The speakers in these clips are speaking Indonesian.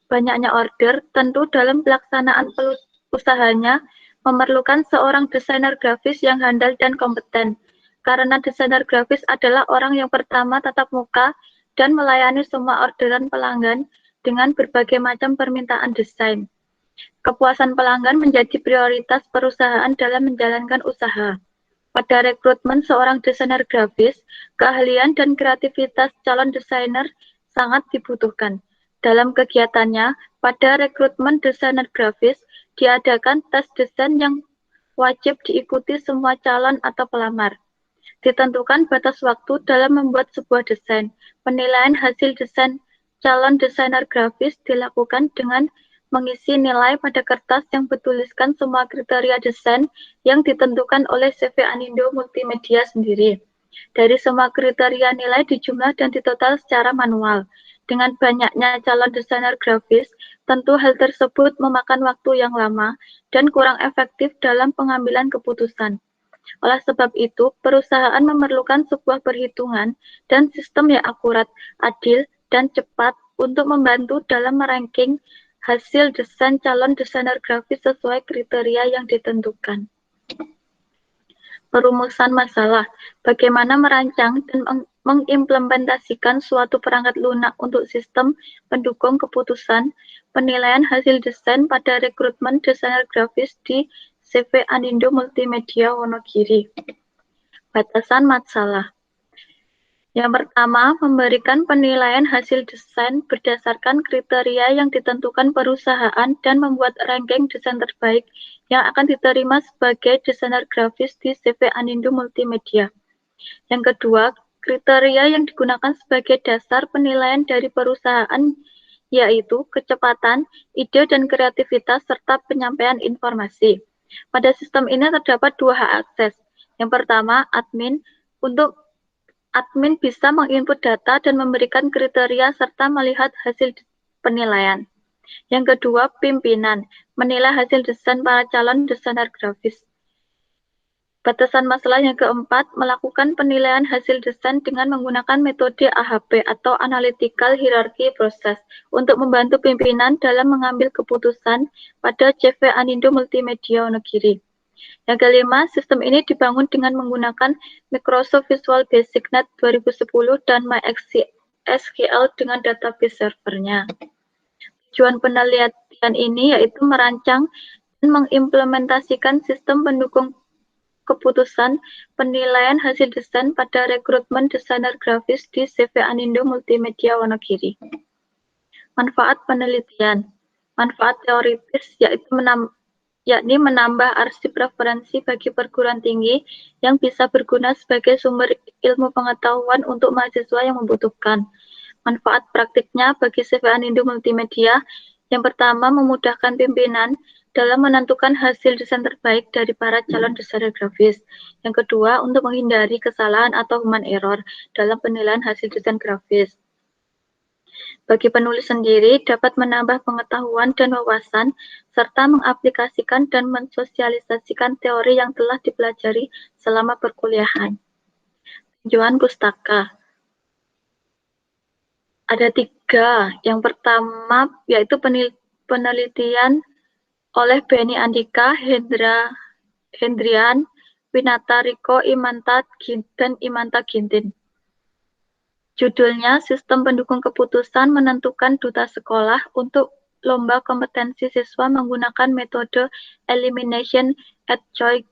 banyaknya order, tentu dalam pelaksanaan usahanya memerlukan seorang desainer grafis yang handal dan kompeten. Karena desainer grafis adalah orang yang pertama tatap muka dan melayani semua orderan pelanggan dengan berbagai macam permintaan desain. Kepuasan pelanggan menjadi prioritas perusahaan dalam menjalankan usaha. Pada rekrutmen seorang desainer grafis, keahlian dan kreativitas calon desainer sangat dibutuhkan. Dalam kegiatannya, pada rekrutmen desainer grafis, diadakan tes desain yang wajib diikuti semua calon atau pelamar. Ditentukan batas waktu dalam membuat sebuah desain. Penilaian hasil desain calon desainer grafis dilakukan dengan mengisi nilai pada kertas yang bertuliskan semua kriteria desain yang ditentukan oleh CV Anindo Multimedia sendiri. Dari semua kriteria nilai dijumlah dan ditotal secara manual. Dengan banyaknya calon desainer grafis, tentu hal tersebut memakan waktu yang lama dan kurang efektif dalam pengambilan keputusan. Oleh sebab itu, perusahaan memerlukan sebuah perhitungan dan sistem yang akurat, adil, dan cepat untuk membantu dalam meranking hasil desain calon desainer grafis sesuai kriteria yang ditentukan. Perumusan masalah, bagaimana merancang dan mengimplementasikan suatu perangkat lunak untuk sistem pendukung keputusan penilaian hasil desain pada rekrutmen desainer grafis di CV Anindo Multimedia Wonogiri. Batasan masalah. Yang pertama, memberikan penilaian hasil desain berdasarkan kriteria yang ditentukan perusahaan dan membuat ranking desain terbaik yang akan diterima sebagai desainer grafis di CV Anindo Multimedia. Yang kedua, kriteria yang digunakan sebagai dasar penilaian dari perusahaan yaitu kecepatan, ide dan kreativitas serta penyampaian informasi. Pada sistem ini terdapat dua hak akses. Yang pertama, admin. Untuk admin bisa menginput data dan memberikan kriteria serta melihat hasil penilaian. Yang kedua, pimpinan. Menilai hasil desain para calon desainer grafis. Batasan masalah yang keempat, melakukan penilaian hasil desain dengan menggunakan metode AHP atau Analytical Hierarchy Process untuk membantu pimpinan dalam mengambil keputusan pada CV Anindo Multimedia Wonogiri. Yang kelima, sistem ini dibangun dengan menggunakan Microsoft Visual Basic Net 2010 dan MySQL dengan database servernya. Tujuan penelitian ini yaitu merancang dan mengimplementasikan sistem pendukung keputusan penilaian hasil desain pada rekrutmen desainer grafis di CV Anindo Multimedia Wonogiri. Manfaat penelitian. Manfaat teoritis yakni menambah arsip referensi bagi perguruan tinggi yang bisa berguna sebagai sumber ilmu pengetahuan untuk mahasiswa yang membutuhkan. Manfaat praktiknya bagi CV Anindo Multimedia, yang pertama memudahkan pimpinan dalam menentukan hasil desain terbaik dari para calon desainer grafis. Yang kedua, untuk menghindari kesalahan atau human error dalam penilaian hasil desain grafis. Bagi penulis sendiri, dapat menambah pengetahuan dan wawasan, serta mengaplikasikan dan mensosialisasikan teori yang telah dipelajari selama perkuliahan. Tinjauan pustaka. Ada 3. Yang pertama, yaitu penelitian oleh Benny Andika, Hendrian, Winata Riko, dan Imanta Gintin. Judulnya, Sistem Pendukung Keputusan Menentukan Duta Sekolah untuk Lomba Kompetensi Siswa Menggunakan Metode Elimination at Choice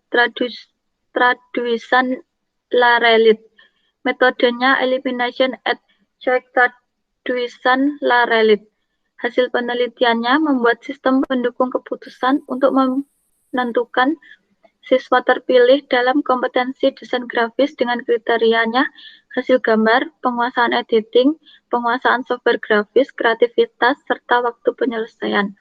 Traduisan La Realite. Metodenya Elimination at Choice Traduisan La Realite. Hasil penelitiannya membuat sistem pendukung keputusan untuk menentukan siswa terpilih dalam kompetensi desain grafis dengan kriterianya hasil gambar, penguasaan editing, penguasaan software grafis, kreativitas, serta waktu penyelesaian.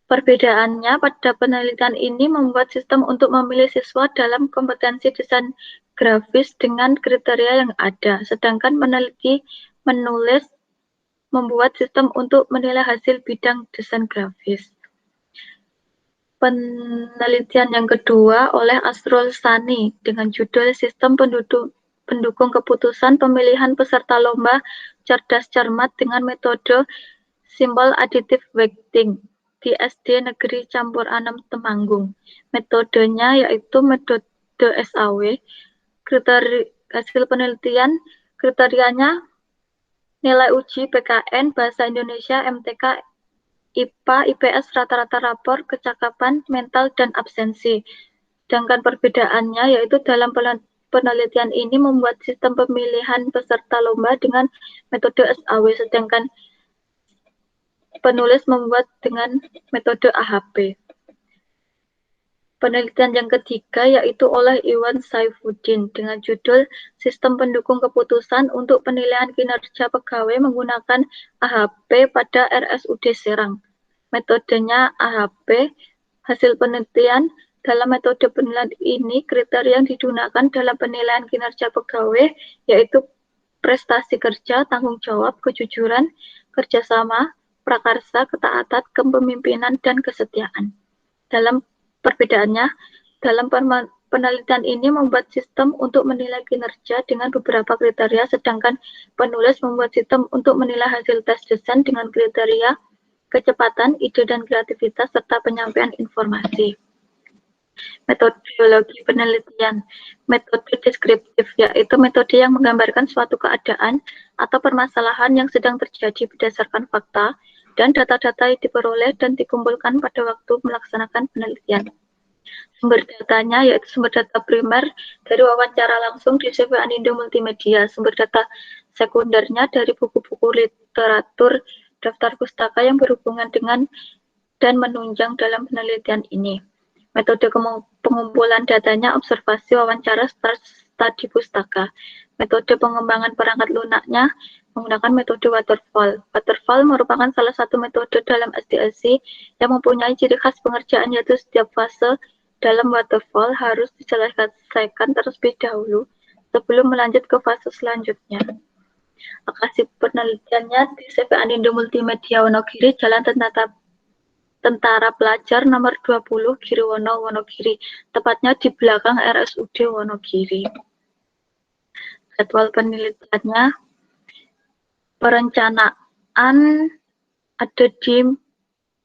Perbedaannya pada penelitian ini membuat sistem untuk memilih siswa dalam kompetensi desain grafis dengan kriteria yang ada, sedangkan peneliti membuat sistem untuk menilai hasil bidang desain grafis. Penelitian yang kedua oleh Asrul Sani dengan judul Sistem Pendukung Keputusan Pemilihan Peserta Lomba Cerdas Cermat dengan Metode Simbol additive weighting di SD Negeri Campur Anem Temanggung. Metodenya yaitu metode SAW. Hasil penelitian kriterianya nilai uji PKN, Bahasa Indonesia, MTK, IPA, IPS, rata-rata rapor, kecakapan, mental, dan absensi. Sedangkan perbedaannya yaitu dalam penelitian ini membuat sistem pemilihan peserta lomba dengan metode SAW, sedangkan penulis membuat dengan metode AHP. Penelitian yang ketiga yaitu oleh Iwan Saifuddin dengan judul Sistem Pendukung Keputusan untuk Penilaian Kinerja Pegawai menggunakan AHP pada RSUD Serang. Metodenya AHP. Hasil penelitian dalam metode penilaian ini kriteria yang digunakan dalam penilaian kinerja pegawai yaitu prestasi kerja, tanggung jawab, kejujuran, kerjasama, prakarsa, ketaatan, kepemimpinan, dan kesetiaan. Dalam perbedaannya, dalam penelitian ini membuat sistem untuk menilai kinerja dengan beberapa kriteria, sedangkan penulis membuat sistem untuk menilai hasil tes desain dengan kriteria kecepatan, ide, dan kreativitas, serta penyampaian informasi. Metodologi penelitian. Metode deskriptif, yaitu metode yang menggambarkan suatu keadaan atau permasalahan yang sedang terjadi berdasarkan fakta dan data-data yang diperoleh dan dikumpulkan pada waktu melaksanakan penelitian. Sumber datanya yaitu sumber data primer dari wawancara langsung di CV Anindo Multimedia, sumber data sekundernya dari buku-buku literatur, daftar pustaka yang berhubungan dengan dan menunjang dalam penelitian ini. Metode pengumpulan datanya observasi, wawancara, studi pustaka. Metode pengembangan perangkat lunaknya menggunakan metode waterfall. Waterfall merupakan salah satu metode dalam SDLC yang mempunyai ciri khas pengerjaan yaitu setiap fase dalam waterfall harus diselesaikan terlebih dahulu sebelum melanjut ke fase selanjutnya. Lokasi penelitiannya di CV Anindo Multimedia Wonogiri, Jalan Tentara Pelajar nomor 20 Giriwono, Wonogiri, tepatnya di belakang RSUD Wonogiri. Jadwal penelitiannya, perencanaan ada di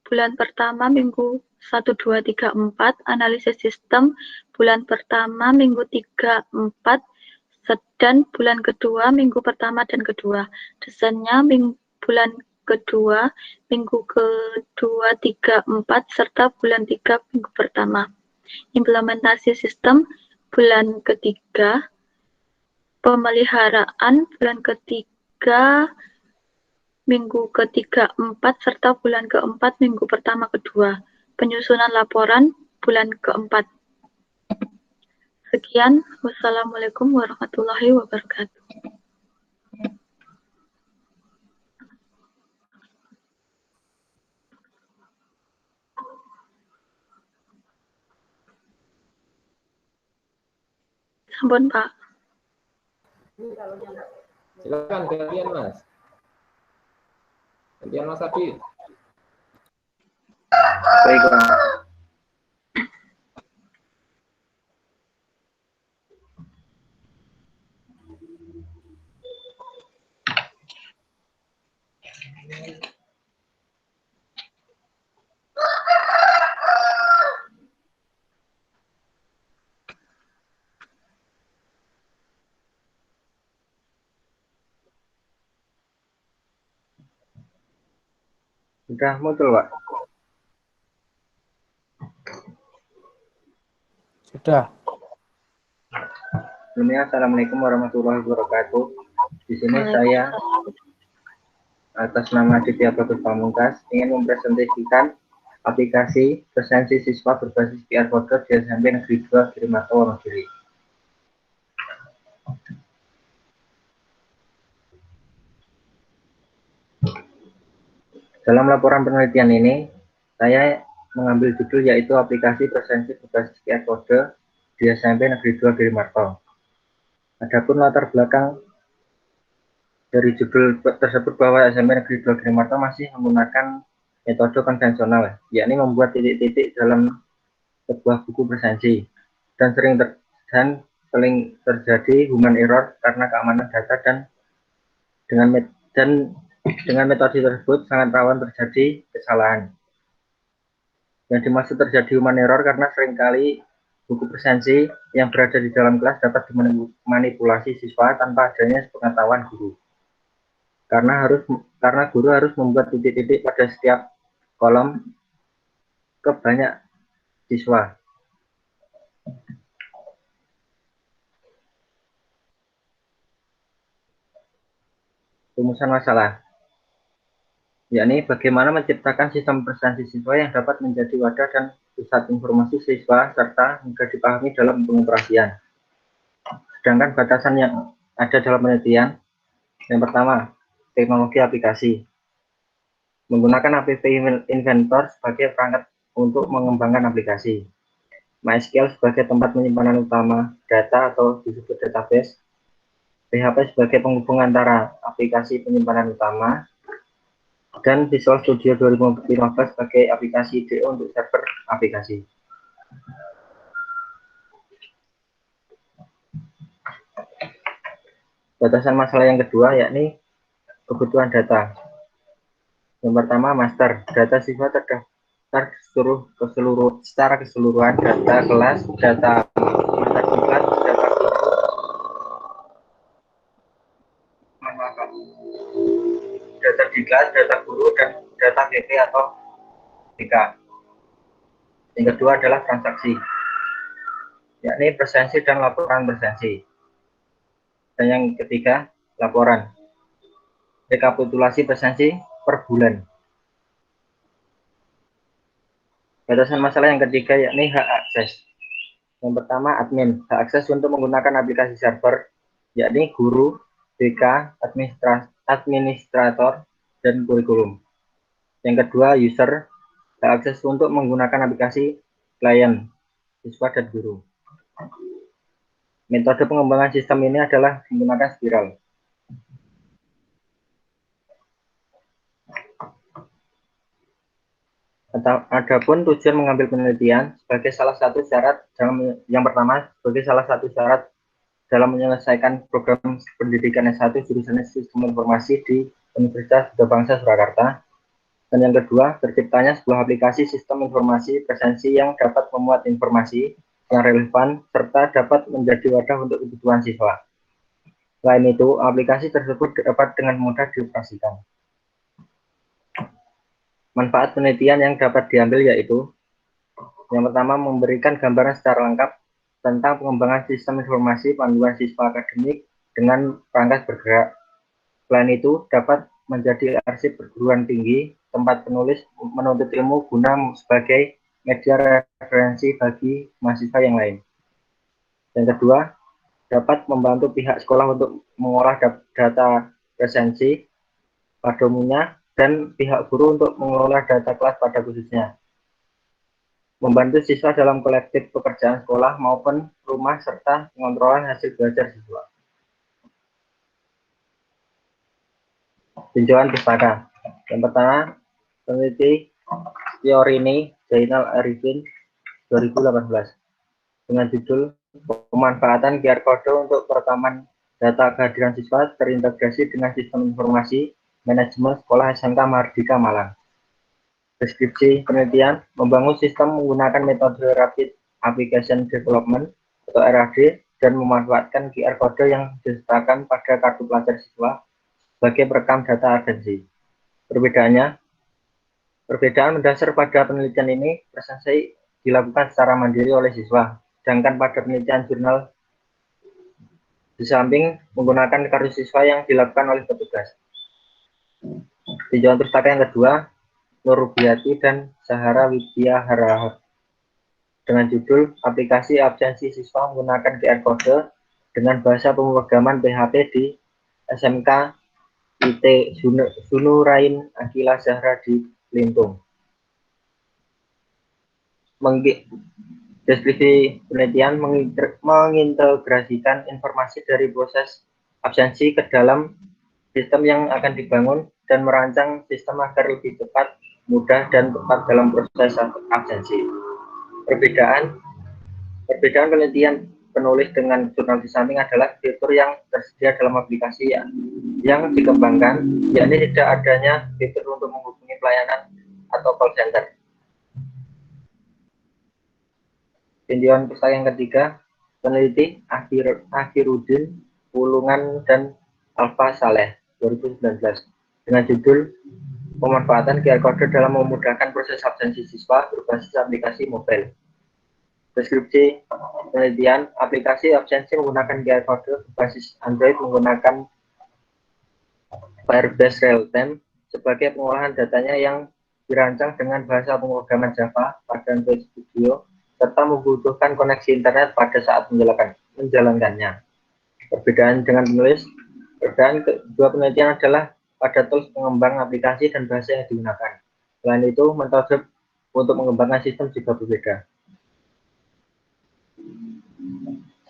bulan pertama minggu 1, 2, 3, 4, analisis sistem bulan pertama minggu 3, 4, dan bulan kedua minggu pertama dan kedua. Desainnya bulan kedua, minggu kedua, 3, 4, serta bulan 3 minggu pertama. Implementasi sistem bulan ketiga, pemeliharaan bulan ketiga, minggu ketiga, 4, serta bulan keempat, minggu pertama, kedua. Penyusunan laporan bulan keempat. Sekian, wassalamualaikum warahmatullahi wabarakatuh. Sampun, Pak. Silakan gantian Mas. Gantian Mas Adi. Baik, Pak. Sudah muncul, Pak? Sudah. Sebelumnya, Assalamualaikum warahmatullahi wabarakatuh. Di sini saya atas nama Aditya Bagus Pamungkas ingin mempresentasikan aplikasi presensi siswa berbasis QR Code di SMP Negeri 2 Girimarto, Wonogiri. Dalam laporan penelitian ini, saya mengambil judul yaitu aplikasi presensi berbasis QR Code di SMP Negeri 2 Girimarto. Adapun latar belakang dari judul tersebut bahwa SMP Negeri 2 Girimarto masih menggunakan metode konvensional, yakni membuat titik-titik dalam sebuah buku presensi, dan sering terjadi human error karena keamanan data dan Dengan metode tersebut sangat rawan terjadi kesalahan. Yang dimaksud terjadi human error karena seringkali buku presensi yang berada di dalam kelas dapat dimanipulasi siswa tanpa adanya pengetahuan guru. Karena guru harus membuat titik-titik pada setiap kolom ke banyak siswa. Rumusan masalah, yakni bagaimana menciptakan sistem presensi siswa yang dapat menjadi wadah dan pusat informasi siswa serta mudah dipahami dalam pengoperasian. Sedangkan batasan yang ada dalam penelitian, yang pertama, teknologi aplikasi. Menggunakan App Inventor sebagai perangkat untuk mengembangkan aplikasi. MySQL sebagai tempat penyimpanan utama data atau disebut database. PHP sebagai penghubung antara aplikasi penyimpanan utama. Dan Visual Studio 2015 sebagai aplikasi IDE untuk server aplikasi. Batasan masalah yang kedua yakni kebutuhan data. Yang pertama, master. Data siswa terdaftar secara keseluruhan, data kelas, data mata diklat, data data diklat, data guru, dan data PP atau BK. Yang kedua adalah transaksi, yakni presensi dan laporan presensi. Dan yang ketiga, laporan. Rekapitulasi presensi per bulan. Batasan masalah yang ketiga yakni hak akses. Yang pertama, admin. Hak akses untuk menggunakan aplikasi server, yakni guru, BK, administrator, dan kurikulum. Yang kedua, user. Hak akses untuk menggunakan aplikasi klien, siswa, dan guru. Metode pengembangan sistem ini adalah menggunakan spiral. Adapun tujuan mengambil penelitian sebagai salah satu syarat dalam menyelesaikan program pendidikan S1 jurusan Sistem Informasi di Universitas Bangsa Surakarta. Dan yang kedua, terciptanya sebuah aplikasi sistem informasi presensi yang dapat memuat informasi yang relevan serta dapat menjadi wadah untuk kebutuhan siswa. Selain itu, aplikasi tersebut dapat dengan mudah dioperasikan. Manfaat penelitian yang dapat diambil yaitu, yang pertama, memberikan gambaran secara lengkap tentang pengembangan sistem informasi panduan siswa akademik dengan perangkat bergerak. Selain itu, dapat menjadi arsip perguruan tinggi, tempat penulis menuntut ilmu guna sebagai media referensi bagi mahasiswa yang lain. Yang kedua, dapat membantu pihak sekolah untuk mengolah data presensi pada umumnya, dan pihak guru untuk mengelola data kelas pada khususnya. Membantu siswa dalam kolektif pekerjaan sekolah maupun rumah serta pengontrolan hasil belajar siswa. Tinjauan pustaka. Yang pertama, peneliti Fiorini Zainal Arifin 2018 dengan judul Pemanfaatan QR Code untuk perekaman data kehadiran siswa terintegrasi dengan sistem informasi manajemen sekolah SMK Mardika Malang. Deskripsi penelitian, membangun sistem menggunakan metode Rapid Application Development atau RAD dan memanfaatkan QR Code yang disertakan pada kartu pelajar siswa sebagai perekam data atensi. Perbedaan mendasar pada penelitian ini presensi dilakukan secara mandiri oleh siswa, sedangkan pada penelitian jurnal di samping menggunakan kartu siswa yang dilakukan oleh petugas. Tinjauan pustaka yang kedua, Nur Rubiati dan Zahara Widya Harahap dengan judul Aplikasi Absensi Siswa Menggunakan QR Code dengan Bahasa Pemrograman PHP di SMK IT Sunurain Akila Zahra di Lintung. Deskripsi penelitian mengintegrasikan informasi dari proses absensi ke dalam sistem yang akan dibangun dan merancang sistem agar lebih cepat, mudah, dan tepat dalam proses absensi. Perbedaan penelitian penulis dengan jurnal di samping adalah fitur yang tersedia dalam aplikasi yang dikembangkan, yakni tidak adanya fitur untuk menghubungi pelayanan atau call center. Tinjauan pustaka yang ketiga, peneliti Akhiruddin Pulungan dan Alfa Saleh 2019 dengan judul pemanfaatan QR Code dalam memudahkan proses absensi siswa berbasis aplikasi mobile. Deskripsi penelitian, aplikasi absensi menggunakan QR Code berbasis Android menggunakan Firebase Realtime sebagai pengolahan datanya yang dirancang dengan bahasa pemrograman Java pada Android Studio serta membutuhkan koneksi internet pada saat menjalankannya. Perbedaan dengan penulis, perbedaan kedua penelitian adalah pada tools pengembang aplikasi dan bahasa yang digunakan. Selain itu, metode untuk mengembangkan sistem juga berbeda.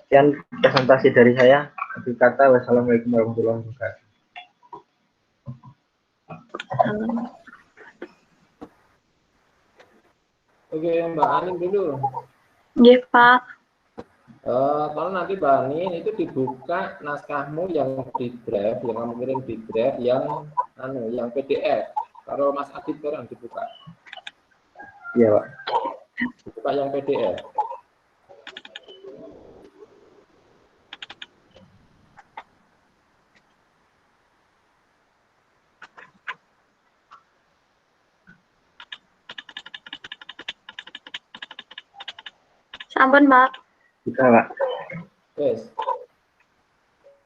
Sekian presentasi dari saya. Akhir kata, wassalamualaikum warahmatullahi wabarakatuh. Oke, Mbak Anin dulu. Iya, Pak. Kalau nanti Mbak Anin itu dibuka naskahmu yang di draft, yang kamu kirim di draft, yang PDF. Kalau Mas Adit sekarang dibuka. Iya, Pak. Dibuka yang PDF. Sampun, Mbak. Bisa, Pak. Yes.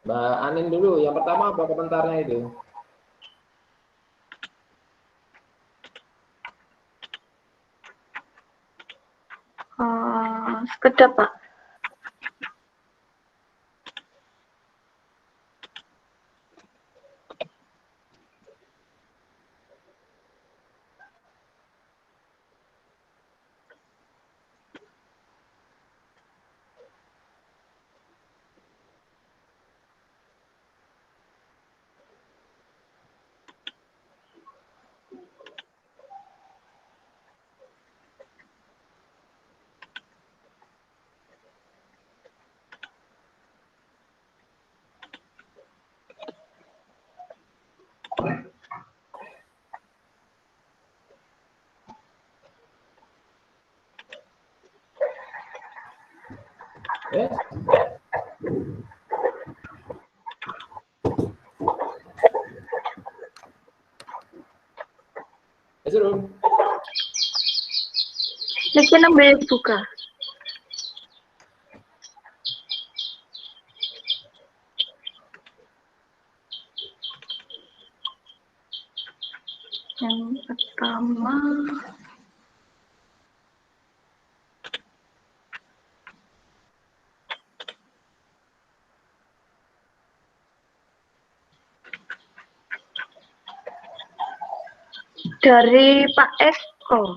Mbak Anin dulu, yang pertama apa komentarnya itu? Sekedap, Pak. Yes. Seru. Niki nembe buka. Yang pertama, dari Pak Eko.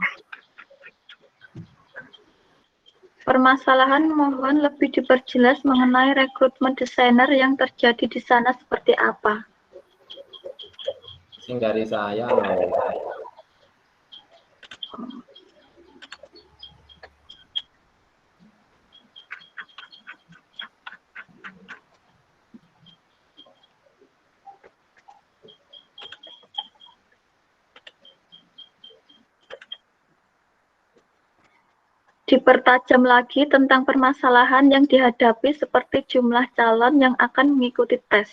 Permasalahan mohon lebih diperjelas mengenai rekrutmen desainer yang terjadi di sana seperti apa. Sing dari saya loh. Dipertajam lagi tentang permasalahan yang dihadapi seperti jumlah calon yang akan mengikuti tes.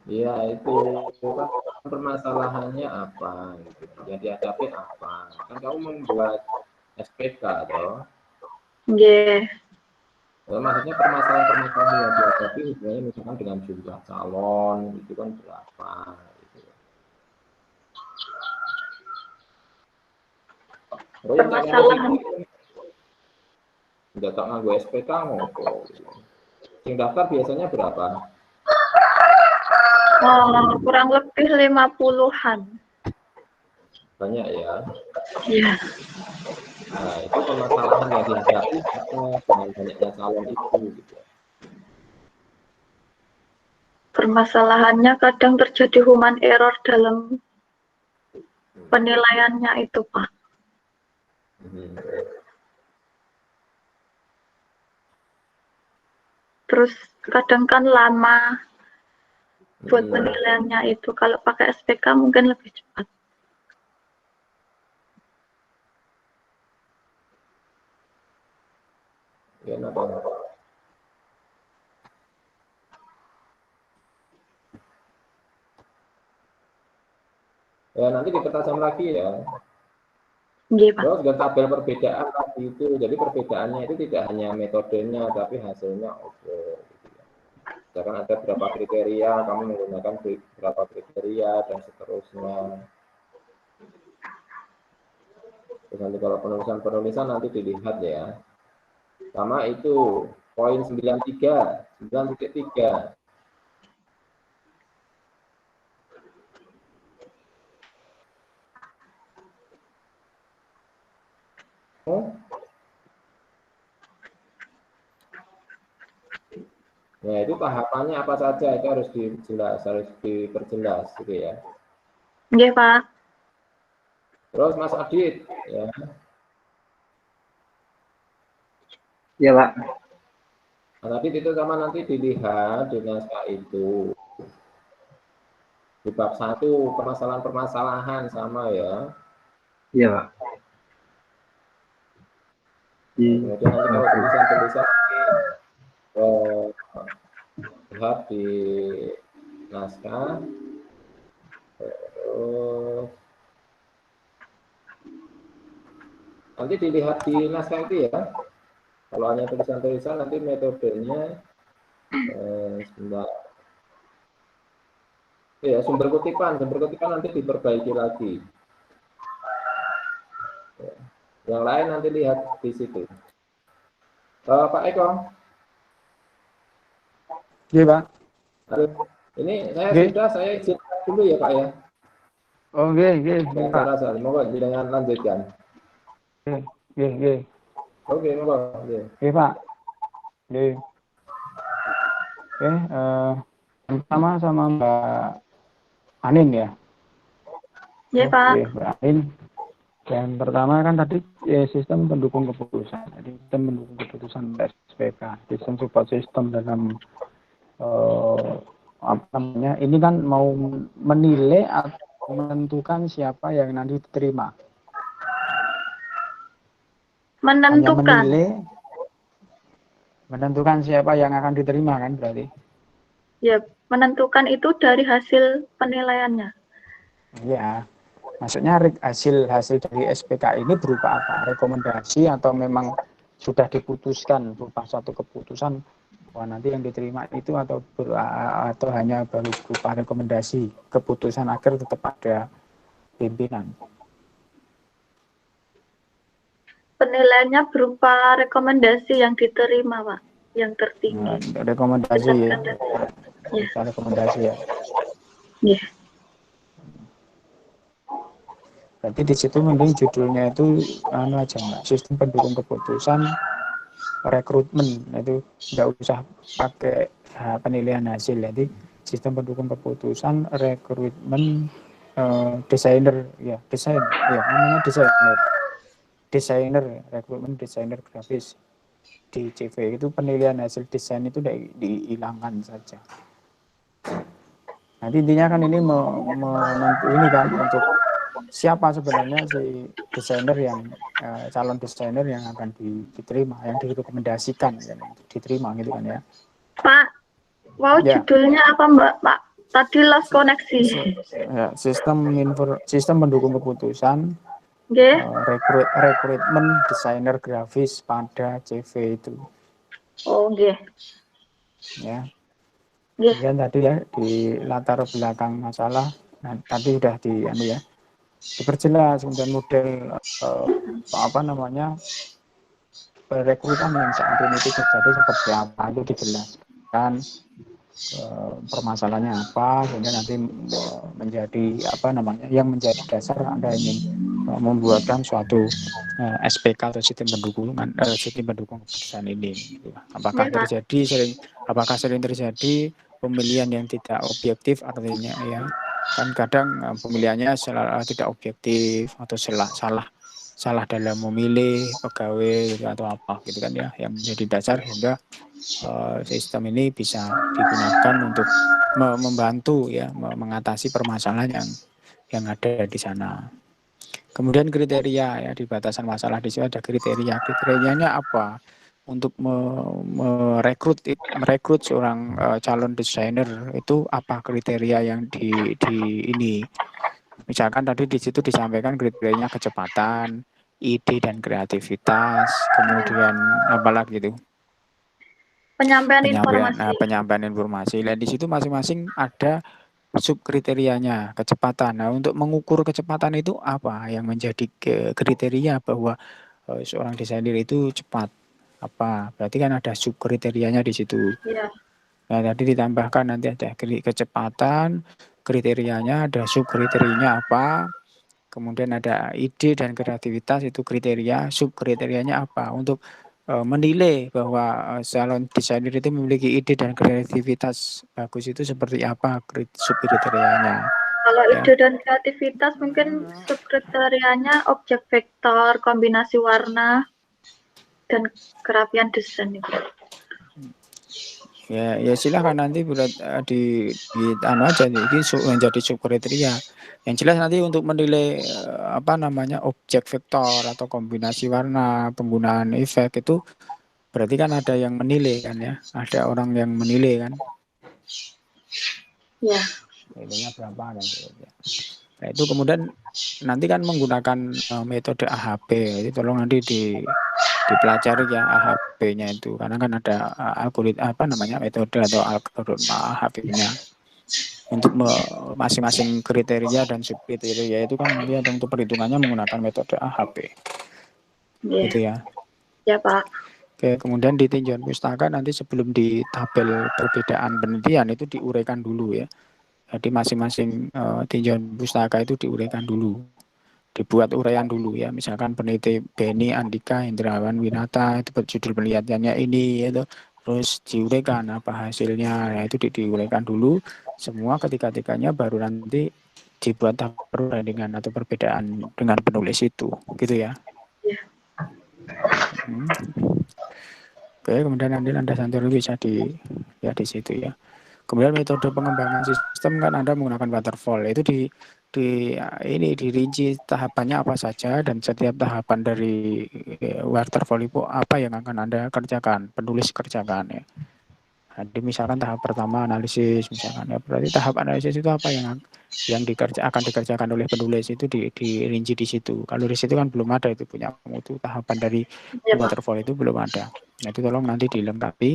Iya, itu kan permasalahannya apa? Gitu. Yang dihadapi apa? Kan kamu membuat SPK, toh? Yeah. Maksudnya permasalahan-permasalahan yang dihadapi sebenarnya misalkan dengan jumlah calon itu kan berapa? Gitu. Oh, yang Permasalahan. Nggak tak nganggo SPK ngopo. Yang daftar biasanya berapa? Kurang lebih 50-an. Banyak ya. Iya. Nah, itu permasalahan yang dihadapi dengan banyaknya calon itu gitu. Permasalahannya kadang terjadi human error dalam penilaiannya itu, Pak. Terus kadang kan lama buat penilaiannya itu. Kalau pakai SPK mungkin lebih cepat. Ya, kenapa? Ya, nanti dipertajam lagi ya. Iya, Pak. Terus dengan tabel perbedaan tadi itu, jadi perbedaannya itu tidak hanya metodenya, tapi hasilnya oke. Gitu ya. Misalkan ada berapa kriteria, kamu menggunakan berapa kriteria, dan seterusnya. Terus nanti kalau penulisan nanti dilihat ya. Sama itu, poin 93, 9.3. Nah, itu tahapannya apa saja, itu harus diperjelas gitu ya. Iya, Pak. Terus Mas Adit, ya. Ya, Pak. Mas Adit itu sama nanti dilihat di naskah itu. Di bab 1, permasalahan-permasalahan sama ya. Iya, Pak. Kemudian nanti kalau tulisan-tulisan lihat di naskah. Terus nanti dilihat di naskah itu ya. Kalau hanya tulisan-tulisan nanti metodenya sebentar. Ya, sumber kutipan nanti diperbaiki lagi. Ya. Yang lain nanti lihat di situ. Pak Eko. Iya, Pak. Ini saya Oke. saya izin dulu ya Pak ya. Oh, oke, Pak. Monggo jangan lanjutkan. Oke. Oke, monggo. Oke, Pak. Oke. Pertama sama Mbak Anin ya. Iya, Pak. Oke, Mbak Anin. Yang pertama kan tadi sistem pendukung keputusan. Jadi sistem pendukung keputusan SPK, sistem support system dalam apa namanya? Ini kan mau menilai atau menentukan siapa yang nanti diterima. Menentukan. Hanya menentukan siapa yang akan diterima kan berarti. Ya, menentukan itu dari hasil penilaiannya. Ya, maksudnya hasil dari SPK ini berupa apa? Rekomendasi atau memang sudah diputuskan berupa satu keputusan bahwa nanti yang diterima itu atau hanya baru berupa rekomendasi, keputusan akhir tetap ada pimpinan. Penilaiannya berupa rekomendasi yang diterima, Pak, yang tertinggi. Rekomendasi ya. Ya. Rekomendasi ya. Iya. Berarti di situ mending judulnya itu aja Mbak, sistem pendukung keputusan rekrutmen, itu nggak usah pakai penilaian hasil. Jadi sistem pendukung keputusan rekrutmen desainer ya, namanya desainer rekrutmen desainer grafis di CV itu penilaian hasil desain itu dihilangkan saja. Nanti intinya kan ini ini kan untuk siapa sebenarnya si desainer yang calon desainer yang akan diterima, yang direkomendasikan yang diterima gitu kan ya. Pak, wow ya. Judulnya apa Mbak? Pak, tadi lost koneksi. Ya, sistem pendukung keputusan. Okay. Rekrutmen desainer grafis pada CV itu. Oh, oke. Ya. Kemudian tadi ya di latar belakang masalah, nah, tadi sudah diperjelas kemudian model apa namanya perekrutan yang saat ini itu terjadi seperti apa itu dijelaskan, permasalahannya apa sehingga nanti menjadi apa namanya yang menjadi dasar Anda ingin membuatkan suatu SPK atau sistem pendukung keputusan ini. Apakah sering terjadi pemilihan yang tidak objektif, artinya ya kan kadang pemilihannya tidak objektif atau salah salah dalam memilih pegawai gitu, atau apa gitu kan ya, yang menjadi dasar sehingga sistem ini bisa digunakan untuk membantu ya mengatasi permasalahan yang ada di sana. Kemudian kriteria ya, di batasan masalah di situ ada kriteria. Kriterianya apa? Untuk merekrut seorang calon desainer itu apa kriteria yang di ini. Misalkan tadi di situ disampaikan kriterianya kecepatan, ide dan kreativitas, kemudian apa lagi itu? Penyampaian informasi. Penyampaian informasi. Dan di situ masing-masing ada sub kriterianya kecepatan. Nah, untuk mengukur kecepatan itu apa yang menjadi kriteria bahwa seorang desainer itu cepat? Apa? Berarti kan ada sub kriterianya di situ. Ya. Nah, tadi ditambahkan nanti ada kecepatan, kriterianya ada sub kriterianya apa? Kemudian ada ide dan kreativitas, itu kriteria, sub kriterianya apa? Untuk menilai bahwa calon desainer itu memiliki ide dan kreativitas bagus itu seperti apa sub kriterianya. Kalau Ya. ide dan kreativitas mungkin sub kriterianya objek vektor, kombinasi warna, dan kerapian desain itu. Ya silahkan nanti buat di anu aja ini menjadi sub kriteria. Yang jelas nanti untuk menilai objek vektor atau kombinasi warna, penggunaan efek itu berarti kan ada yang menilai kan ya, ada orang yang menilai kan. Ya. Nilainya berapa dan sebagainya. Nah, itu kemudian nanti kan menggunakan metode AHP. Jadi tolong nanti dipelajari ya AHP-nya itu, karena kan ada algoritma metode atau algoritma AHP-nya untuk masing-masing kriteria dan subkriteria itu kan nanti ada untuk perhitungannya menggunakan metode AHP. Gitu ya. Ya, Pak. Oke, kemudian di tinjauan pustaka nanti sebelum di tabel perbedaan penelitian itu diuraikan dulu ya. Jadi masing-masing tinjauan pustaka itu diuraikan dulu. Dibuat uraian dulu ya, misalkan peneliti Beni Andika Hendrawan Winata itu judul penelitiannya ini itu, terus diuraikan apa hasilnya, nah itu diuraikan dulu semua ketika-tikanya, baru nanti dibuat perbandingan atau perbedaan dengan penulis itu gitu ya. Oke, kemudian nanti landasan teori bisa di situ ya. Kemudian metode pengembangan sistem kan Anda menggunakan waterfall, itu dirinci tahapannya apa saja, dan setiap tahapan dari waterfall itu apa yang akan Anda kerjakan, penulis kerjakan ya. Jadi misalkan tahap pertama analisis misalkan ya, berarti tahap analisis itu apa yang akan dikerjakan oleh penulis itu dirinci di situ. Kalau di situ kan belum ada itu punya itu tahapan dari waterfall itu belum ada. Nah, itu tolong nanti dilengkapi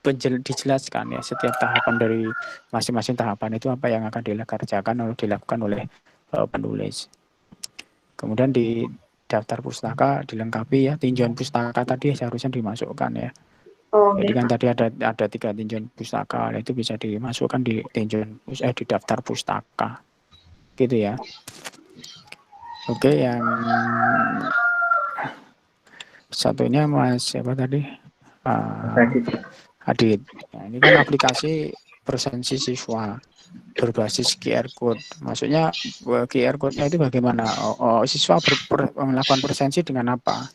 dan dijelaskan ya setiap tahapan dari masing-masing tahapan itu apa yang akan dilakukan oleh penulis. Kemudian di daftar pustaka dilengkapi ya, tinjauan pustaka tadi seharusnya dimasukkan ya. Jadi kan tadi ada 3 tinjauan pustaka, itu bisa dimasukkan di di daftar pustaka gitu ya. Oke, yang satunya Mas siapa tadi? Adit. Nah, ini kan aplikasi presensi siswa berbasis QR code. Maksudnya QR code-nya itu bagaimana? Siswa melakukan presensi dengan apa?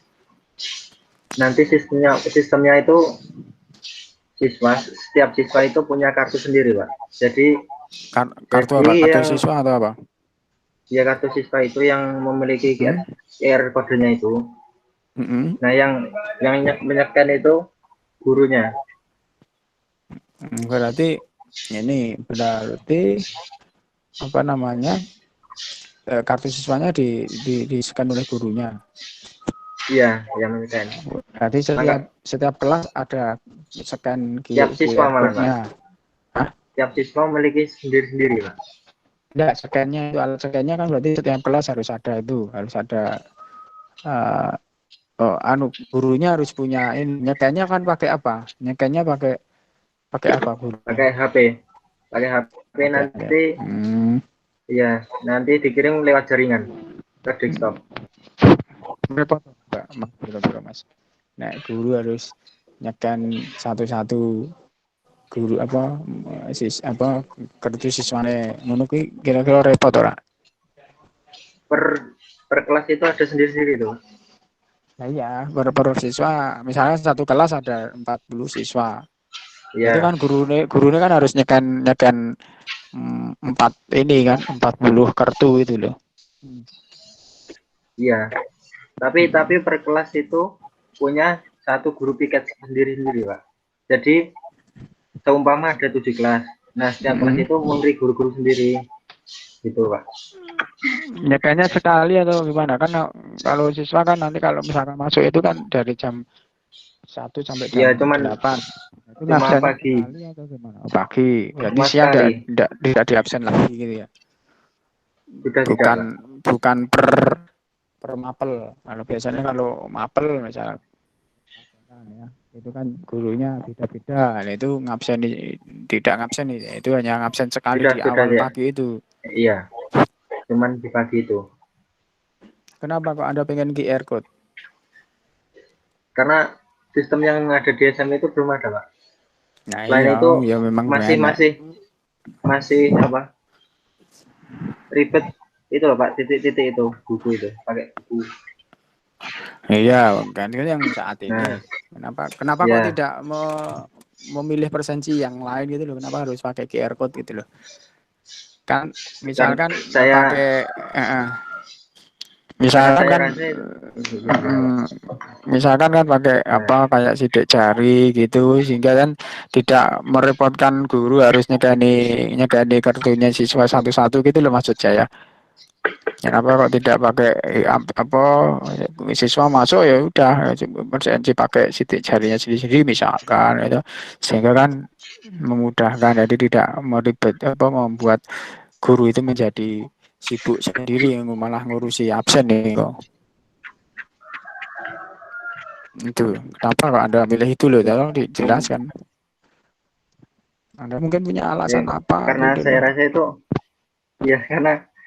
Nanti sistemnya itu setiap siswa itu punya kartu sendiri, Pak. Jadi kartu apa? Kartu siswa atau apa? Ya, kartu siswa itu yang memiliki QR kodenya itu. Nah, yang menyekan itu gurunya. Berarti kartu siswanya di-scan oleh gurunya. Iya, yang menyekan. Berarti setiap kelas ada scan QR code-nya. Tiap siswa memiliki sendiri-sendiri, Pak. Enggak, scan-nya itu alat scan-nya kan berarti setiap kelas harus ada gurunya harus punya ini. Nyekannya kan pakai apa? Nyekannya pakai apa, guru? Pakai HP nanti. Iya, nanti dikirim lewat jaringan ke desktop. Repot enggak, Mas? Nah, guru harus nyekan satu-satu guru kartu siswane ngono kuwi kira-kira repot ora? per kelas itu ada sendiri-sendiri tuh. Nah, iya, per siswa, misalnya satu kelas ada 40 siswa. Itu Iya, kan gurunya kan harus nyekan 40 kartu itu loh. iya. Tapi per kelas itu punya satu guru piket sendiri-sendiri, Pak. Jadi seumpama ada 7 kelas. Nah, setiap kelas itu memberi guru-guru sendiri. Gitu, Pak. Nyekannya sekali atau gimana? Kan kalau siswa kan nanti kalau misalkan masuk itu kan dari jam 1 sampai Iya, jam cuman 8. Itu cuma ngabsennya pagi. sekali atau gimana? Oh, pagi. Berarti Cuma siang sekali. tidak diabsen lagi gitu ya. Sudah tidak, Bukan Pak. bukan per mapel. Kalau biasanya kalau mapel misalnya ya, itu kan gurunya beda-beda. Nah, itu ngabsen tidak ngabsen itu hanya ngabsen sekali Sudah, di sudah awal ya. pagi itu. Iya. Cuman di pagi itu. Kenapa kok Anda pengen QR code? Karena sistem yang ada di SM itu belum ada, Pak. Nah, Selain iya, itu ya memang masih banyak. apa? Ribet itu loh, Pak, titik-titik itu buku itu pakai buku. Iya, kan itu yang saat ini. Nah, Kenapa kok ya. tidak memilih presensi yang lain gitu loh? Kenapa harus pakai QR code gitu loh? Kan misalkan Saya pakai karena misalkan saya kan rasa gimana, Pak? misalkan kan pakai Nah, apa kayak sidik jari gitu sehingga kan tidak merepotkan guru harus nyegani kartunya siswa satu-satu gitu loh maksud saya. Kenapa kok tidak pakai apa siswa masuk ya udah presensi pakai sidik jarinya sendiri misalkan itu sehingga kan memudahkan jadi tidak meribet apa membuat guru itu menjadi sibuk sendiri yang malah ngurusi absen nih kok. Itu kenapa kok Anda milih itu loh, tolong dijelaskan. Anda mungkin punya alasan ya, apa karena gitu saya loh. rasa itu ya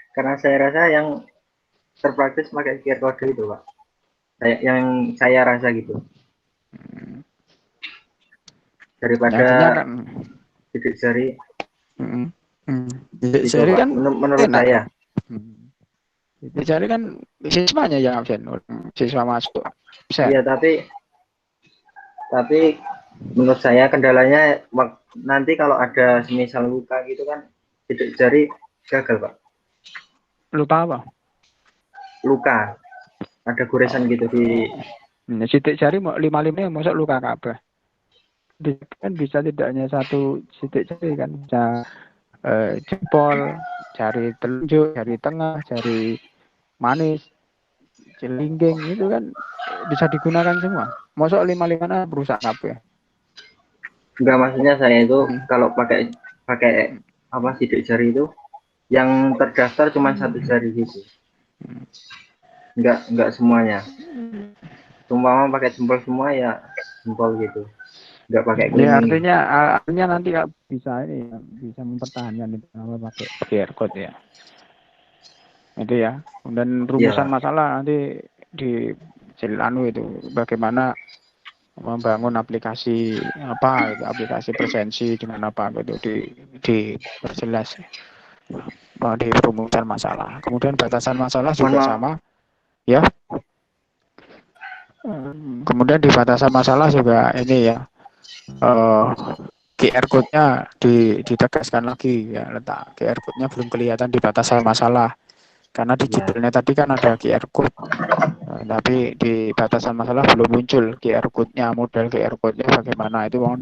karena saya rasa yang terpraktis pakai QR code itu, Pak. Yang saya rasa gitu. Daripada Artinya kan sidik jari itu, jadi Pak. kan Menurut enak saya. loh. Jadi kan siswanya yang absen, siswa masuk absen. Iya, tapi menurut saya kendalanya nanti kalau ada semisal luka gitu kan sidik jari gagal, Pak. Lupa apa? Luka. Ada goresan gitu di Sidik jari mau 5 yang masuk luka kabeh. Kan bisa tidak hanya satu sidik jari kan bisa jempol, jari telunjuk, jari tengah, jari manis, celingging itu kan bisa digunakan semua. Masuk 5 berusak kabeh. enggak, maksudnya saya itu kalau pakai apa sidik jari itu yang terdaftar cuma satu jari gitu. Enggak semuanya. Cuma pakai jempol semua ya jempol gitu. Enggak pakai Ya kelingking. artinya nanti bisa bisa mempertahankan itu pakai QR code ya. Itu ya. Dan rumusan Ya, masalah nanti di itu bagaimana membangun aplikasi apa itu aplikasi presensi dengan apa gitu diperjelas di rumusan masalah. Kemudian batasan masalah juga sama ya. Kemudian di batasan masalah juga ini ya QR code-nya ditegaskan lagi ya, letak QR code-nya belum kelihatan di batasan masalah karena di judulnya tadi kan ada QR code. Tapi di batasan masalah belum muncul QR code-nya, model QR code-nya bagaimana itu mau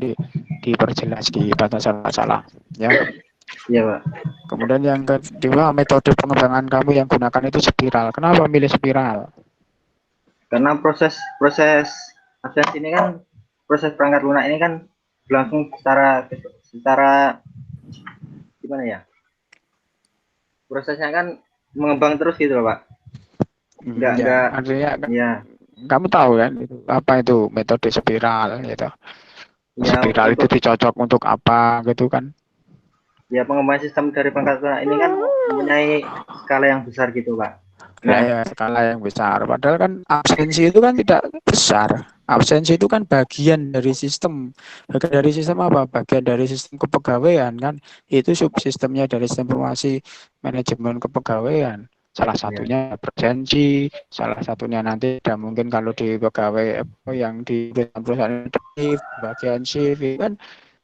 diperjelas di batasan masalah ya. Iya, Pak. Kemudian yang kedua, metode pengembangan kamu yang gunakan itu spiral. Kenapa milih spiral? Karena proses absensi ini kan proses perangkat lunak ini kan berlangsung secara gimana ya? Prosesnya kan mengembang terus gitu loh, Pak. Enggak. Artinya Ya. kamu tahu kan itu apa itu metode spiral gitu. Ya, Spiral itu dicocok untuk apa gitu kan? Ya, pengembangan sistem dari perangkat lunak ini kan mempunyai skala yang besar gitu, Pak. Nah, ya, skala yang besar. Padahal kan absensi itu kan tidak besar. Absensi itu kan bagian dari sistem. Bagian dari sistem apa? Bagian dari sistem kepegawaian kan. Itu subsistemnya dari sistem informasi manajemen kepegawaian. salah satunya presensi, salah satunya nanti ada mungkin kalau di pegawai yang di perusahaan bagian shift kan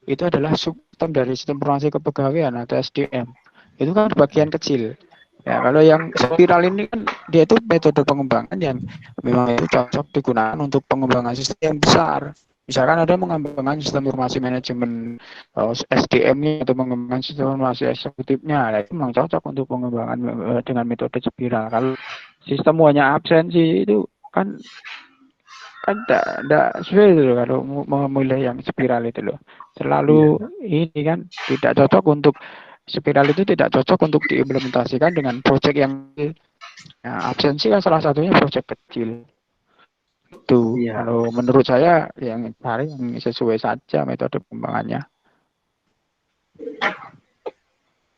itu adalah sistem dari sistem informasi kepegawaian atau SDM. Itu kan bagian kecil. Ya, kalau yang spiral ini kan dia itu metode pengembangan yang memang itu cocok digunakan untuk pengembangan sistem yang besar. Misalkan ada mengembangkan sistem informasi manajemen SDM-nya atau mengembangkan sistem informasi eksekutifnya, nah, itu memang cocok untuk pengembangan dengan metode spiral. Kalau sistem hanya absensi itu kan tidak sesuai itu loh, kalau memilih yang spiral itu loh. Terlalu ini kan tidak cocok untuk spiral itu tidak cocok untuk diimplementasikan dengan proyek yang absensi kan salah satunya proyek kecil. Itu kalau menurut saya yang cari yang sesuai saja metode pengembangannya.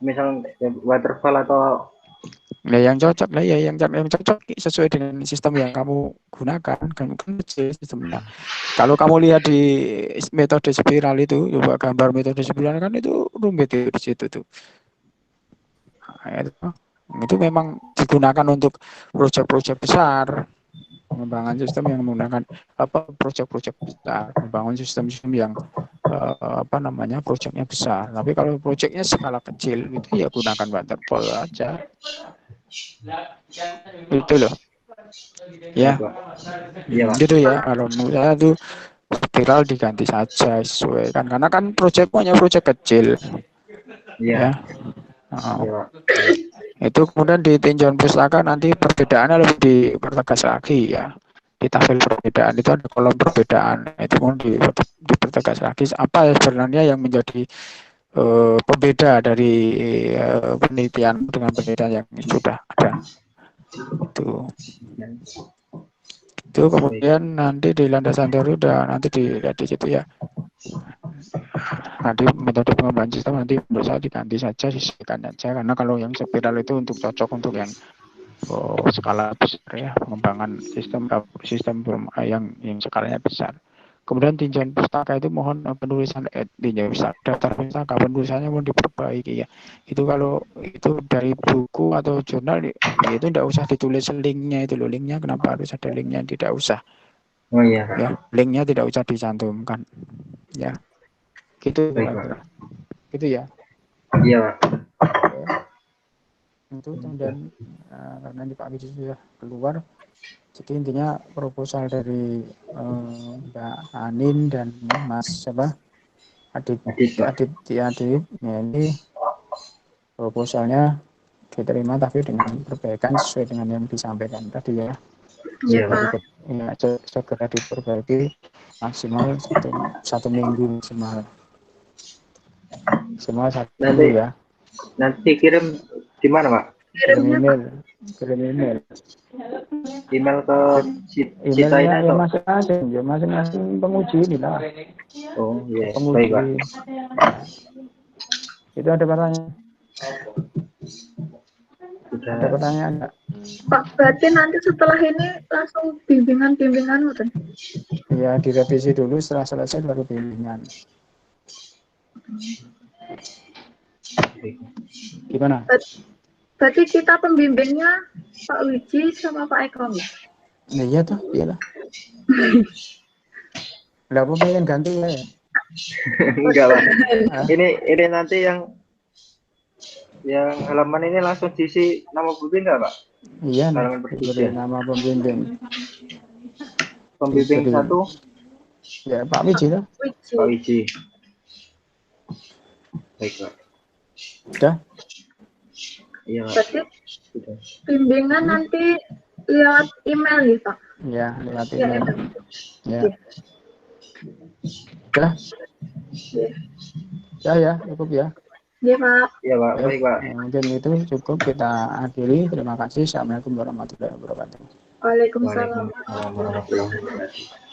Misal waterfall atau yang cocok lah ya yang cocok sesuai dengan sistem yang kamu gunakan kan kecil sistemnya. Kalau kamu lihat di metode spiral itu, coba gambar metode spiral kan itu rumit itu di situ tuh. Nah, itu memang digunakan untuk proyek-proyek besar. Pengembangan sistem yang menggunakan proyek-proyek besar, membangun sistem-sistem yang proyeknya besar. Tapi kalau proyeknya skala kecil itu ya gunakan waterfall aja. Itu loh. Ya. Gitu ya. Kalau menurut saya tuh spiral diganti saja sesuai kan karena kan proyeknya proyek kecil. Ya. Itu kemudian di tinjauan pustaka nanti perbedaannya lebih dipertegas lagi ya. Di tabel perbedaan itu ada kolom perbedaan, itu kemudian dipertegas lagi apa sebenarnya yang menjadi pembeda dari penelitian dengan penelitian yang sudah ada. Itu kemudian nanti di landasan teori udah nanti dilihat di situ ya. Nanti metode pengembangan sistem nanti menurut saya diganti saja, sisihkan saja karena kalau yang spiral itu untuk cocok untuk yang skala besar ya, pengembangan sistem yang skalanya besar. Kemudian tinjauan pustaka itu mohon penulisan tinjauan pustaka, daftar pustaka penulisannya mohon diperbaiki ya. Itu kalau itu dari buku atau jurnal itu tidak usah ditulis linknya itu loh, linknya kenapa harus ada linknya, tidak usah. Oh iya. Ya, linknya tidak usah dicantumkan. Ya. Gitu kira-kira. Gitu ya. Iya, Pak. Itu kemudian karena di Pak Widi sudah keluar, jadi intinya proposal dari Mbak Anin dan Mas Adit ya, ini proposalnya diterima tapi dengan perbaikan sesuai dengan yang disampaikan tadi ya. Iya Pak. Ya, segera diperbaiki maksimal satu minggu maksimal. Semua satu minggu ya. Nanti kirim di mana, Pak? Kirim email. Email ke Cita ini atau masing-masing penguji ini lah. Oh iya. Penguji. Baik, Pak. Itu ada pertanyaan? Ada pertanyaan enggak? Pak, berarti nanti setelah ini langsung bimbingan bukan? Iya, direvisi dulu, setelah selesai baru bimbingan. Gimana? Berarti kita pembimbingnya Pak Wiji sama Pak Eko. Nah, iya toh, iyalah. Lah apa pengen ganti ya? Enggak, Pak. Ini nanti yang halaman ini langsung diisi nama pembimbing enggak, Pak? Iya, beri nama pembimbing. Pembimbing satu. Ya, Pak Wiji lah. Pak Wiji. Baik, Pak. Sudah? Iya, Pak. Berarti bimbingan nanti lewat email nih, Pak? Iya, lewat email. Ya. Sudah? Ya, cukup ya. Iya, Pak. Iya, Pak. Baik, Pak. Mungkin itu cukup kita akhiri. Terima kasih. Assalamualaikum warahmatullahi wabarakatuh. Waalaikumsalam. Waalaikumsalam warahmatullahi wabarakatuh.